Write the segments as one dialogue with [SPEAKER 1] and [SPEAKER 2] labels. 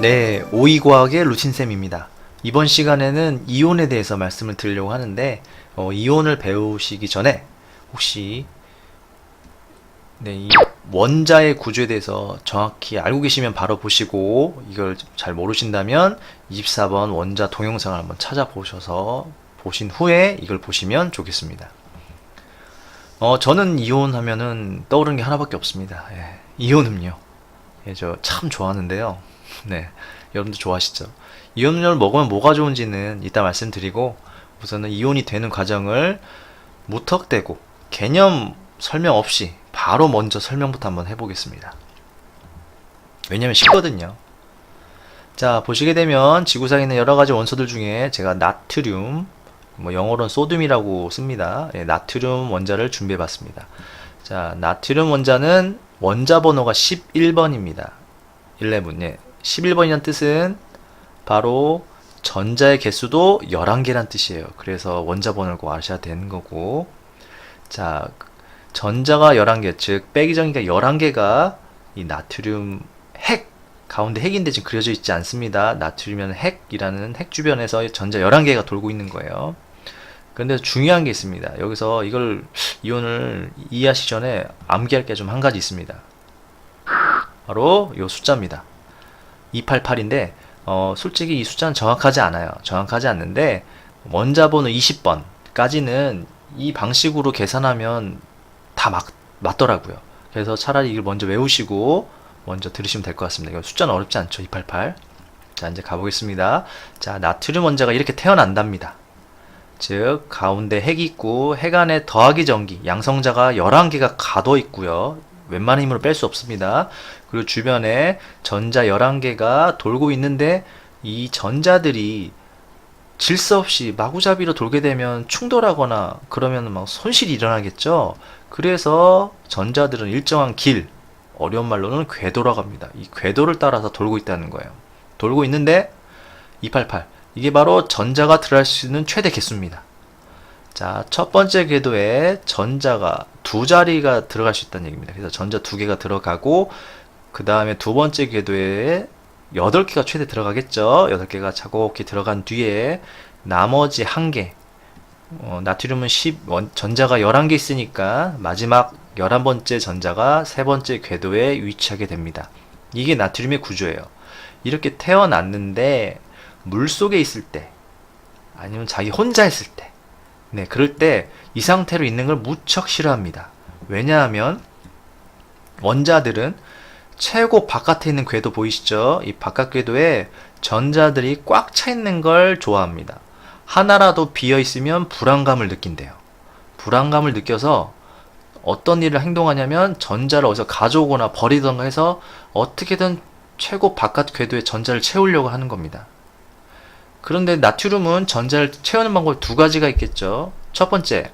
[SPEAKER 1] 네, 오이과학의 루틴쌤입니다. 이번 시간에는 이온에 대해서 말씀을 드리려고 하는데 이온을 배우시기 전에 혹시 이 원자의 구조에 대해서 정확히 알고 계시면 바로 보시고, 이걸 잘 모르신다면 24번 원자 동영상을 한번 찾아보셔서 보신 후에 이걸 보시면 좋겠습니다. 저는 이온 하면은 떠오르는 게 하나밖에 없습니다. 이온 음료. 저 참 좋아하는데요. 네, 여러분도 좋아하시죠? 이온 음료를 먹으면 뭐가 좋은지는 이따 말씀드리고, 우선은 이온이 되는 과정을 무턱대고 개념 설명 없이 바로 먼저 설명부터 한번 해보겠습니다. 왜냐면 쉽거든요. 자, 보시게 되면 지구상에 있는 여러가지 원소들 중에 제가 나트륨, 영어로는 소듐이라고 씁니다. 나트륨 원자를 준비해 봤습니다. 자, 나트륨 원자는 원자 번호가 11번입니다. 11. 11번이란 뜻은 바로 전자의 개수도 11개란 뜻이에요. 그래서 원자 번호를 꼭 아셔야 되는 거고, 자, 전자가 11개, 즉 빼기 전기가 11개가 이 나트륨 핵, 가운데 핵인데 지금 그려져 있지 않습니다. 나트륨은 핵이라는 핵 주변에서 전자 11개가 돌고 있는 거예요. 그런데 중요한 게 있습니다. 여기서 이걸, 이온을 이해하시기 전에 암기할 게 좀 한 가지 있습니다. 바로 이 숫자입니다. 288인데 솔직히 이 숫자는 정확하지 않아요. 정확하지 않는데 원자 번호 20번까지는 이 방식으로 계산하면 다 맞더라고요. 그래서 차라리 이걸 먼저 외우시고 먼저 들으시면 될 것 같습니다. 숫자는 어렵지 않죠. 288. 자, 이제 가보겠습니다. 자, 나트륨 원자가 이렇게 태어난답니다. 즉 가운데 핵이 있고 핵 안에 더하기 전기, 양성자가 11개가 가둬 있고요. 웬만한 힘으로 뺄 수 없습니다. 그리고 주변에 전자 11개가 돌고 있는데, 이 전자들이 질서 없이 마구잡이로 돌게 되면 충돌하거나 그러면 막 손실이 일어나겠죠. 그래서 전자들은 일정한 길, 어려운 말로는 궤도라고 합니다. 이 궤도를 따라서 돌고 있다는 거예요. 돌고 있는데 288, 이게 바로 전자가 들어갈 수 있는 최대 개수입니다. 자, 첫 번째 궤도에 전자가 두 자리가 들어갈 수 있다는 얘기입니다. 그래서 전자 두 개가 들어가고, 그 다음에 두 번째 궤도에 8개가 최대 들어가겠죠. 8개가 차곡히 들어간 뒤에 나머지 1개, 나트륨은 전자가 11개 있으니까 마지막 11번째 전자가 세 번째 궤도에 위치하게 됩니다. 이게 나트륨의 구조예요. 이렇게 태어났는데 물속에 있을 때, 아니면 자기 혼자 있을 때, 그럴 때 이 상태로 있는 걸 무척 싫어합니다. 왜냐하면 원자들은 최고 바깥에 있는 궤도 보이시죠? 이 바깥 궤도에 전자들이 꽉 차 있는 걸 좋아합니다. 하나라도 비어 있으면 불안감을 느낀대요. 불안감을 느껴서 어떤 일을 행동하냐면 전자를 어디서 가져오거나 버리던가 해서 어떻게든 최고 바깥 궤도에 전자를 채우려고 하는 겁니다. 그런데 나트륨은 전자를 채우는 방법이 두 가지가 있겠죠. 첫 번째,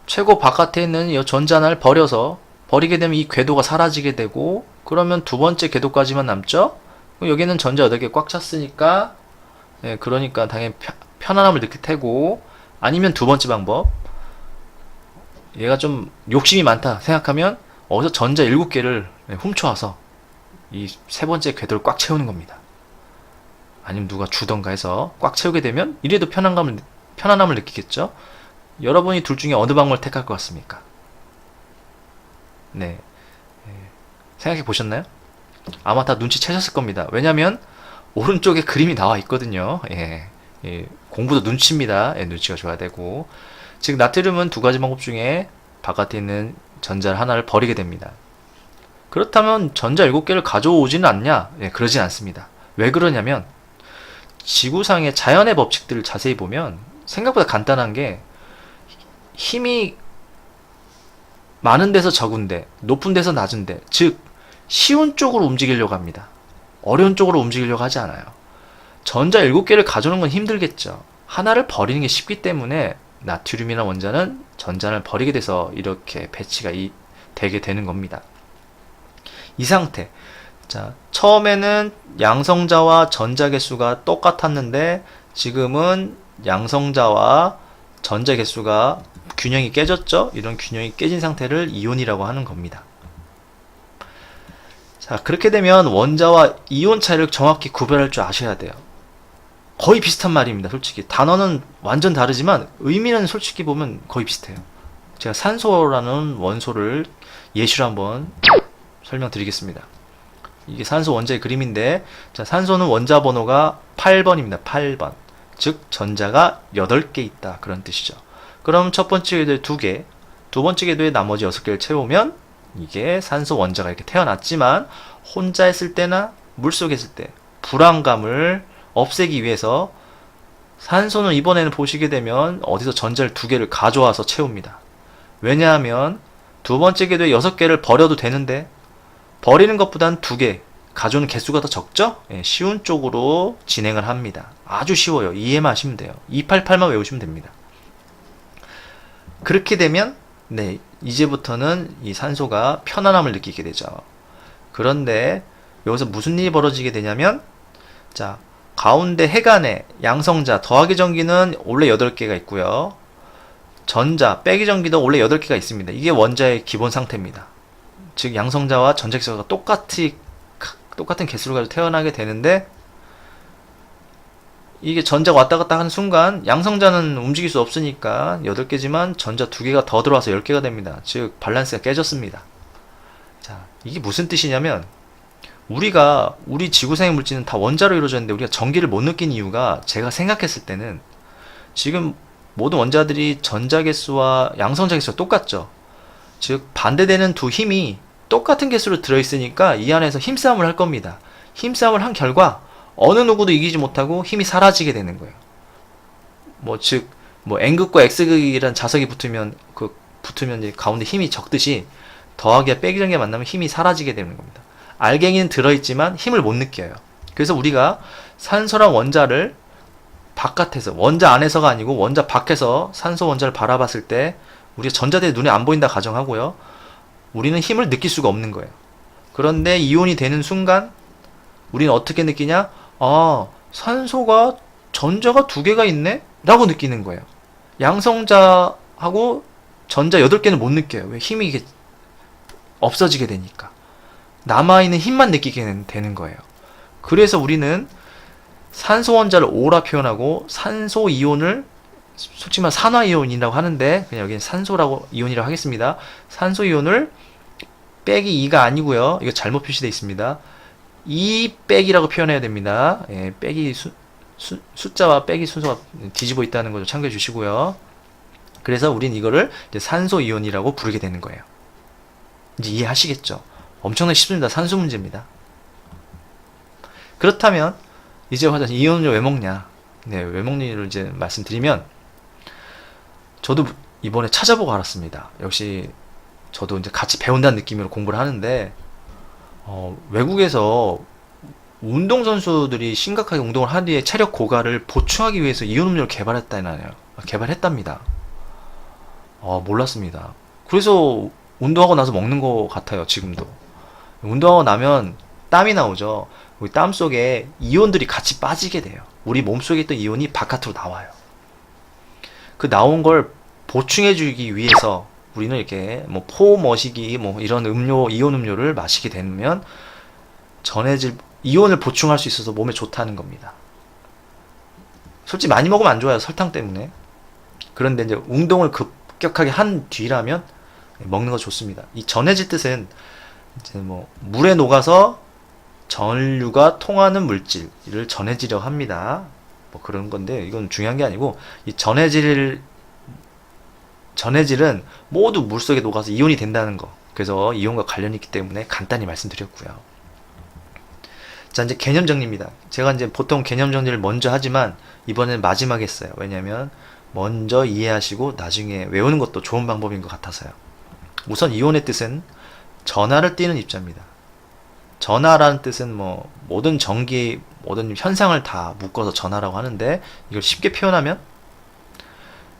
[SPEAKER 1] 최고 바깥에 있는 이 전자 하나를 버리게 되면 이 궤도가 사라지게 되고, 그러면 두 번째 궤도까지만 남죠. 여기는 전자 8개 꽉 찼으니까, 그러니까 당연히 편안함을 느낄 테고, 아니면 두 번째 방법, 얘가 좀 욕심이 많다 생각하면 어디서 전자 7개를 훔쳐와서 이 세 번째 궤도를 꽉 채우는 겁니다. 아니면 누가 주던가 해서 꽉 채우게 되면 이래도 편안함을 느끼겠죠. 여러분이 둘 중에 어느 방법을 택할 것 같습니까? 네, 생각해 보셨나요? 아마 다 눈치채셨을 겁니다. 왜냐면 오른쪽에 그림이 나와 있거든요. 공부도 눈치입니다. 눈치가 줘야 되고, 즉 나트륨은 두 가지 방법 중에 바깥에 있는 전자 하나를 버리게 됩니다. 그렇다면 전자 7개를 가져오지는 않냐? 그러진 않습니다. 왜 그러냐면 지구상의 자연의 법칙들을 자세히 보면 생각보다 간단한 게, 힘이 많은 데서 적은데, 높은 데서 낮은데, 즉 쉬운 쪽으로 움직이려고 합니다. 어려운 쪽으로 움직이려고 하지 않아요. 전자 7개를 가져오는 건 힘들겠죠. 하나를 버리는 게 쉽기 때문에 나트륨이나 원자는 전자를 버리게 돼서 이렇게 배치가 되게 되는 겁니다. 이 상태. 자, 처음에는 양성자와 전자 개수가 똑같았는데 지금은 양성자와 전자 개수가 균형이 깨졌죠? 이런 균형이 깨진 상태를 이온이라고 하는 겁니다. 자, 그렇게 되면 원자와 이온 차이를 정확히 구별할 줄 아셔야 돼요. 거의 비슷한 말입니다. 솔직히 단어는 완전 다르지만 의미는 솔직히 보면 거의 비슷해요. 제가 산소라는 원소를 예시로 한번 설명드리겠습니다. 이게 산소 원자의 그림인데, 자, 산소는 원자 번호가 8번입니다. 8번. 즉 전자가 8개 있다, 그런 뜻이죠. 그럼 첫 번째 궤도에 2개, 두 번째 궤도에 나머지 6개를 채우면 이게 산소 원자가 이렇게 태어났지만, 혼자 있을 때나 물속에 있을 때 불안감을 없애기 위해서 산소는 이번에는 보시게 되면 어디서 전자를 2개를 가져와서 채웁니다. 왜냐하면 두 번째 궤도에 6개를 버려도 되는데, 버리는 것보단 2개 가져오는 개수가 더 적죠? 예, 쉬운 쪽으로 진행을 합니다. 아주 쉬워요. 이해만 하시면 돼요. 288만 외우시면 됩니다. 그렇게 되면 네, 이제부터는 이 산소가 편안함을 느끼게 되죠. 그런데 여기서 무슨 일이 벌어지게 되냐면, 자, 가운데 해간에 양성자 더하기 전기는 원래 8개가 있고요. 전자 빼기 전기도 원래 8개가 있습니다. 이게 원자의 기본 상태입니다. 즉 양성자와 전자 개수가 똑같은 개수를 가지고 태어나게 되는데, 이게 전자가 왔다 갔다 하는 순간 양성자는 움직일 수 없으니까 8개지만 전자 2개가 더 들어와서 10개가 됩니다. 즉 밸런스가 깨졌습니다. 자, 이게 무슨 뜻이냐면, 우리 지구상의 물질은 다 원자로 이루어졌는데 우리가 전기를 못 느낀 이유가, 제가 생각했을 때는 지금 모든 원자들이 전자 개수와 양성자 개수가 똑같죠. 즉 반대되는 두 힘이 똑같은 개수로 들어있으니까 이 안에서 힘싸움을 할 겁니다. 힘싸움을 한 결과 어느 누구도 이기지 못하고 힘이 사라지게 되는 거예요. 즉 N극과 X극이란 자석이 붙으면 이제 가운데 힘이 적듯이 더하기와 빼기 전기가 만나면 힘이 사라지게 되는 겁니다. 알갱이는 들어있지만 힘을 못 느껴요. 그래서 우리가 산소랑 원자를 바깥에서, 원자 안에서가 아니고 원자 밖에서 산소 원자를 바라봤을 때 우리가 전자들이 눈에 안 보인다 가정하고요. 우리는 힘을 느낄 수가 없는 거예요. 그런데 이온이 되는 순간 우리는 어떻게 느끼냐? 아, 산소가 전자가 2개가 있네? 라고 느끼는 거예요. 양성자하고 전자 8개는 못 느껴요. 왜? 힘이 이게 없어지게 되니까. 남아있는 힘만 느끼게 되는 거예요. 그래서 우리는 산소 원자를 O라 표현하고, 산소 이온을 솔직히 말해 산화이온이라고 하는데 그냥 여기는 산소라고 이온이라고 하겠습니다. 산소 이온을 빼기 2가 아니고요. 이거 잘못 표시되어 있습니다. 2 빼기라고 표현해야 됩니다. 예, 빼기 숫자와 빼기 순서가 뒤집어 있다는 거 좀 참고해 주시고요. 그래서 우린 이거를 이제 산소 이온이라고 부르게 되는 거예요. 이제 이해하시겠죠? 엄청나게 쉽습니다. 산수 문제입니다. 그렇다면 이제 화자 이온을 왜 먹냐? 네, 왜 먹냐를 이제 말씀드리면, 저도 이번에 찾아보고 알았습니다. 역시 저도 이제 같이 배운다는 느낌으로 공부를 하는데, 외국에서 운동선수들이 심각하게 운동을 한 뒤에 체력 고갈을 보충하기 위해서 이온 음료를 개발했답니다. 몰랐습니다. 그래서 운동하고 나서 먹는 것 같아요, 지금도. 운동하고 나면 땀이 나오죠. 우리 땀 속에 이온들이 같이 빠지게 돼요. 우리 몸속에 있던 이온이 바깥으로 나와요. 그 나온 걸 보충해주기 위해서 우리는 이렇게 포 머시기 이런 이온 음료를 마시게 되면 이온을 보충할 수 있어서 몸에 좋다는 겁니다. 솔직히 많이 먹으면 안 좋아요, 설탕 때문에. 그런데 이제 운동을 급격하게 한 뒤라면 먹는 거 좋습니다. 이 전해질 뜻은 이제 물에 녹아서 전류가 통하는 물질을 전해지려고 합니다. 그런 건데 이건 중요한 게 아니고, 이 전해질은 모두 물속에 녹아서 이온이 된다는 거. 그래서 이온과 관련이 있기 때문에 간단히 말씀드렸고요. 자, 이제 개념 정리입니다. 제가 이제 보통 개념 정리를 먼저 하지만 이번에는 마지막에 했어요. 왜냐면 먼저 이해하시고 나중에 외우는 것도 좋은 방법인 것 같아서요. 우선 이온의 뜻은 전하를 띠는 입자입니다. 전하라는 뜻은 모든 전기, 모든 현상을 다 묶어서 전하라고 하는데, 이걸 쉽게 표현하면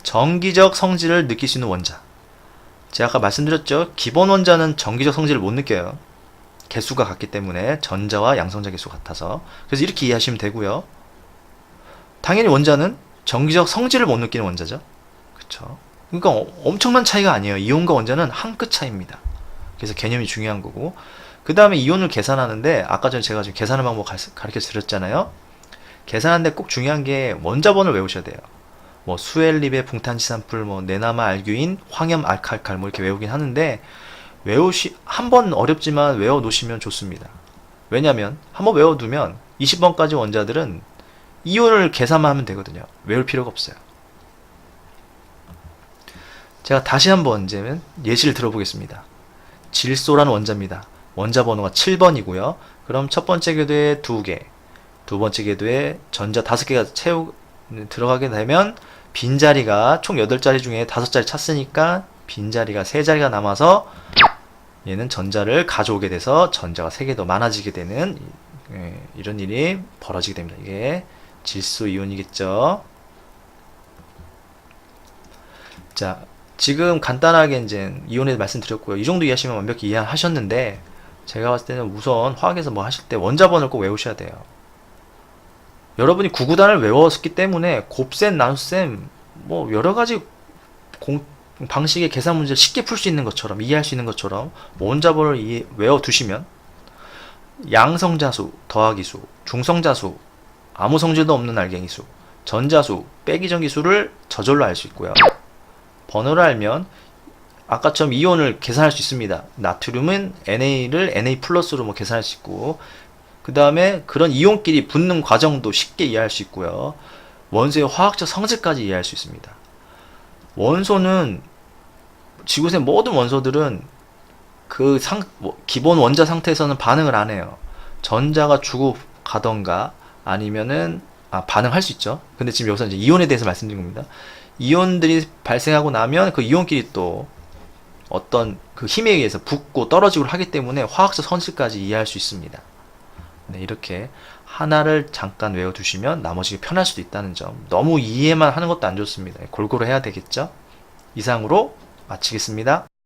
[SPEAKER 1] 전기적 성질을 느낄 수 있는 원자. 제가 아까 말씀드렸죠. 기본 원자는 전기적 성질을 못 느껴요. 개수가 같기 때문에, 전자와 양성자 개수가 같아서. 그래서 이렇게 이해하시면 되고요. 당연히 원자는 전기적 성질을 못 느끼는 원자죠. 그쵸? 그러니까 엄청난 차이가 아니에요. 이온과 원자는 한 끗 차이입니다. 그래서 개념이 중요한 거고, 그 다음에 이온을 계산하는데 아까 전에 제가 지금 계산하는 방법 가르쳐 드렸잖아요. 계산하는데 꼭 중요한 게 원자번을 외우셔야 돼요. 뭐 수엘립의 붕탄지산풀, 뭐 네나마 알규인, 황염 알칼칼 뭐 이렇게 외우긴 하는데 한 번 어렵지만 외워 놓으시면 좋습니다. 왜냐면 한번 외워두면 20번까지 원자들은 이온을 계산만 하면 되거든요. 외울 필요가 없어요. 제가 다시 한번 이제 예시를 들어보겠습니다. 질소라는 원자입니다. 원자 번호가 7번이고요. 그럼 첫 번째 궤도에 2개, 두 번째 궤도에 전자 5개가 들어가게 되면 빈자리가 총 8자리 중에 5자리 찼으니까 빈자리가 3자리가 남아서 얘는 전자를 가져오게 돼서 전자가 3개 더 많아지게 되는 이런 일이 벌어지게 됩니다. 이게 질소 이온이겠죠. 자, 지금 간단하게 이제 이온에 대해 말씀드렸고요. 이 정도 이해하시면 완벽히 이해하셨는데 제가 봤을 때는 우선 화학에서 뭐 하실 때 원자번을 꼭 외우셔야 돼요. 여러분이 구구단을 외웠기 때문에 곱셈, 나눗셈 뭐 여러 가지 방식의 계산 문제를 쉽게 풀 수 있는 것처럼 이해할 수 있는 것처럼 원자번을 외워두시면 양성자수 더하기 수, 중성자수 아무 성질도 없는 알갱이수, 전자수 빼기 전기수를 저절로 알 수 있고요. 번호를 알면 아까처럼 이온을 계산할 수 있습니다. 나트륨은 NA를 NA 플러스로 뭐 계산할 수 있고 그 다음에 그런 이온끼리 붙는 과정도 쉽게 이해할 수 있고요. 원소의 화학적 성질까지 이해할 수 있습니다. 원소는 지구의 모든 원소들은 기본 원자 상태에서는 반응을 안 해요. 전자가 주고 가던가 아니면은 반응할 수 있죠. 근데 지금 여기서 이제 이온에 대해서 말씀드린 겁니다. 이온들이 발생하고 나면 그 이온끼리 또 어떤 그 힘에 의해서 붙고 떨어지고 하기 때문에 화학적 성질까지 이해할 수 있습니다. 네, 이렇게 하나를 잠깐 외워두시면 나머지가 편할 수도 있다는 점. 너무 이해만 하는 것도 안 좋습니다. 골고루 해야 되겠죠? 이상으로 마치겠습니다.